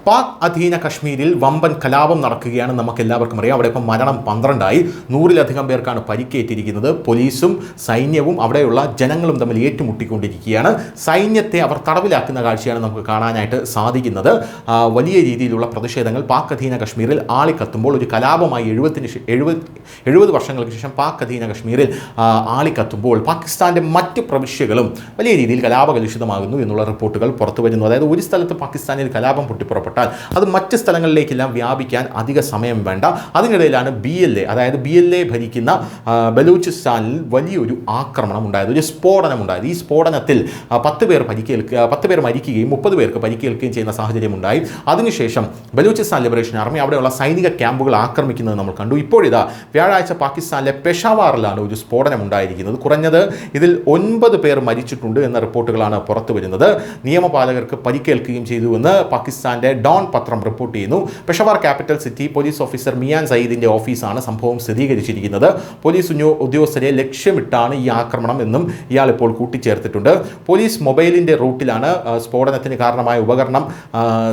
പാക് അധീന കശ്മീരിൽ വമ്പൻ കലാപം നടക്കുകയാണ്. നമുക്ക് എല്ലാവർക്കും അറിയാം. അവിടെ ഇപ്പം മരണം 12ആയി. 100-ലധികം പേർക്കാണ് പരിക്കേറ്റിരിക്കുന്നത്. പോലീസും സൈന്യവും അവിടെയുള്ള ജനങ്ങളും തമ്മിൽ ഏറ്റുമുട്ടിക്കൊണ്ടിരിക്കുകയാണ്. സൈന്യത്തെ അവർ തടവിലാക്കുന്ന കാഴ്ചയാണ് നമുക്ക് കാണാനായിട്ട് സാധിക്കുന്നത്. വലിയ രീതിയിലുള്ള പ്രതിഷേധങ്ങൾ പാക് അധീന കശ്മീരിൽ ആളിക്കത്തുമ്പോൾ ഒരു കലാപമായി 70 വർഷങ്ങൾക്ക് ശേഷം പാക് അധീന കശ്മീരിൽ ആളിക്കത്തുമ്പോൾ പാകിസ്ഥാൻ്റെ മറ്റ് പ്രവിശ്യകളും വലിയ രീതിയിൽ കലാപകലുഷിതമാകുന്നു എന്നുള്ള റിപ്പോർട്ടുകൾ പുറത്തു വരുന്നു. അതായത് ഒരു സ്ഥലത്ത് പാകിസ്ഥാനിൽ കലാപം പൊട്ടിപ്പുറപ്പെട്ടാൽ അത് മറ്റ് സ്ഥലങ്ങളിലേക്കെല്ലാം വ്യാപിക്കാൻ അധിക സമയം വേണ്ട. അതിനിടയിലാണ് BLA ഭരിക്കുന്ന ബലൂചിസ്ഥാനിൽ വലിയൊരു ആക്രമണം ഉണ്ടായത്, ഒരു സ്ഫോടനം ഉണ്ടായത്. ഈ സ്ഫോടനത്തിൽ 10 പേർ മരിക്കുകയും 30 പേർക്ക് പരിക്കേൽക്കുകയും ചെയ്യുന്ന സാഹചര്യം ഉണ്ടായി. അതിനുശേഷം ബലൂചിസ്ഥാൻ ലിബറേഷൻ ആർമി അവിടെയുള്ള സൈനിക ക്യാമ്പുകൾ ആക്രമിക്കുന്നത് നമ്മൾ കണ്ടു. ഇപ്പോഴിതാ വ്യാഴാഴ്ച പാകിസ്ഥാനിലെ പെഷാവാറിലാണ് ഒരു സ്ഫോടനം ഉണ്ടായിരിക്കുന്നത്. കുറഞ്ഞത് ഇതിൽ 9 പേർ മരിച്ചിട്ടുണ്ട് എന്ന റിപ്പോർട്ടുകളാണ് പുറത്തു വരുന്നത്. നിയമപാലകർക്ക് പരിക്കേൽക്കുകയും ചെയ്തുവെന്ന് പാകിസ്ഥാന്റെ ഡോൺ പത്രം റിപ്പോർട്ട് ചെയ്യുന്നു. Peshawar capital city police officer Mian സയ്യിദിന്റെ ഓഫീസാണ് സംഭവം സ്ഥിരീകരിച്ചിരിക്കുന്നത്. പോലീസ് ഉദ്യോഗസ്ഥരെ ലക്ഷ്യമിട്ടാണ് ഈ ആക്രമണം എന്നും ഇയാൾ ഇപ്പോൾ കൂട്ടിച്ചേർത്തിട്ടുണ്ട്. പോലീസ് മൊബൈലിന്റെ റൂട്ടിലാണ് സ്ഫോടനത്തിന് കാരണമായ ഉപകരണം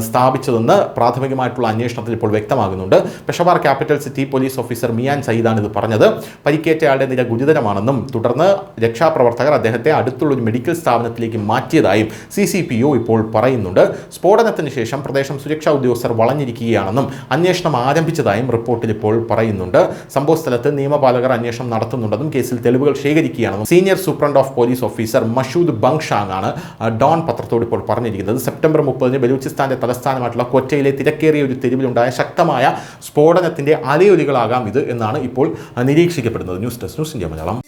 സ്ഥാപിച്ചതെന്ന് പ്രാഥമികമായിട്ടുള്ള അന്വേഷണത്തിൽ ഇപ്പോൾ വ്യക്തമാകുന്നുണ്ട്. Peshawar capital city police officer Mian സയ്യിദാണ് ഇത് പറഞ്ഞത്. പരിക്കേറ്റയാളുടെ നില ഗുരുതരമാണെന്നും തുടർന്ന് രക്ഷാപ്രവർത്തകർ അദ്ദേഹത്തെ അടുത്തുള്ള ഒരു മെഡിക്കൽ സ്ഥാപനത്തിലേക്ക് മാറ്റിയതായും CCPO ഇപ്പോൾ പറയുന്നുണ്ട്. സ്ഫോടനത്തിന് ശേഷം പ്രദേശം സുരക്ഷാ ഉദ്യോഗസ്ഥർ വളഞ്ഞിരിക്കുകയാണെന്നും അന്വേഷണം ആരംഭിച്ചതായും റിപ്പോർട്ടിൽ ഇപ്പോൾ പറയുന്നുണ്ട്. സംഭവസ്ഥലത്ത് നിയമപാലകർ അന്വേഷണം നടത്തുന്നുണ്ടെന്നും കേസിൽ തെളിവുകൾ ശേഖരിക്കുകയാണെന്നും senior superintendent of police officer Mashood Bangash ആണ് ഡോൺ പത്രത്തോട് ഇപ്പോൾ പറഞ്ഞിരിക്കുന്നത്. സെപ്റ്റംബർ 30 ബലൂചിസ്ഥാന്റെ തലസ്ഥാനമായിട്ടുള്ള ക്വറ്റയിലെ തിരക്കേറിയ ഒരു തെരുവിലുണ്ടായ ശക്തമായ സ്ഫോടനത്തിന്റെ അലയൊലികളാകാം ഇത് എന്നാണ് ഇപ്പോൾ നിരീക്ഷിക്കപ്പെടുന്നത്. News desk news India Malayalam.